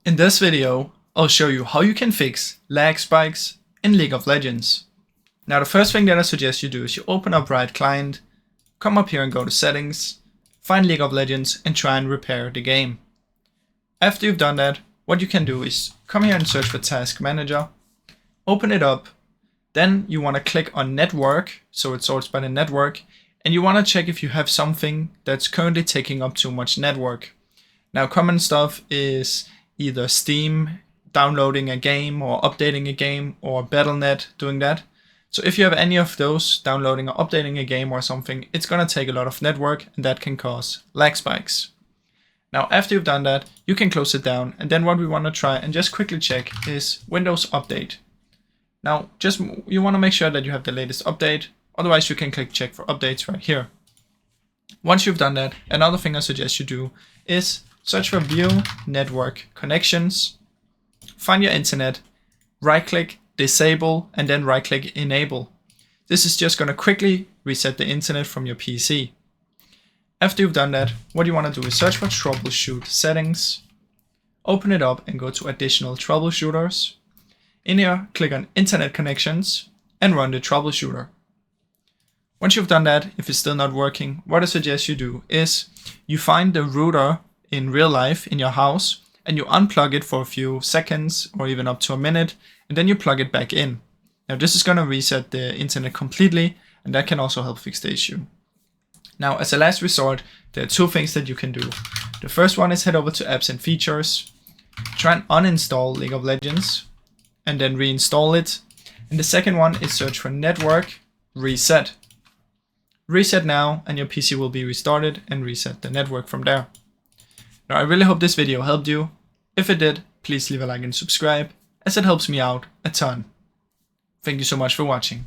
In this video, I'll show you how you can fix lag spikes in League of Legends. Now the first thing that I suggest you do is you open up Riot Client, come up here and go to Settings, find League of Legends and try and repair the game. After you've done that, what you can do is come here and search for Task Manager, open it up, then you want to click on Network, so it sorts by the network, and you want to check if you have something that's currently taking up too much network. Now common stuff is either Steam downloading a game or updating a game, or Battle.net doing that. So if you have any of those downloading or updating a game or something, it's going to take a lot of network and that can cause lag spikes. Now after you've done that, you can close it down, and then what we want to try and just quickly check is Windows Update. Now you want to make sure that you have the latest update, otherwise you can click check for updates right here. Once you've done that, another thing I suggest you do is search for View Network Connections, find your internet, right click Disable and then right click Enable. This is just going to quickly reset the internet from your PC. After you've done that, what you want to do is search for Troubleshoot Settings, open it up and go to Additional Troubleshooters. In here, click on Internet Connections and run the troubleshooter. Once you've done that, if it's still not working, what I suggest you do is you find the router in real life in your house and you unplug it for a few seconds or even up to a minute, and then you plug it back in. Now this is going to reset the internet completely, and that can also help fix the issue. Now as a last resort, there are two things that you can do. The first one is head over to Apps and Features, try and uninstall League of Legends and then reinstall it. And the second one is search for Network Reset. Reset now and your PC will be restarted and reset the network from there. Now I really hope this video helped you. If it did, please leave a like and subscribe, as it helps me out a ton. Thank you so much for watching.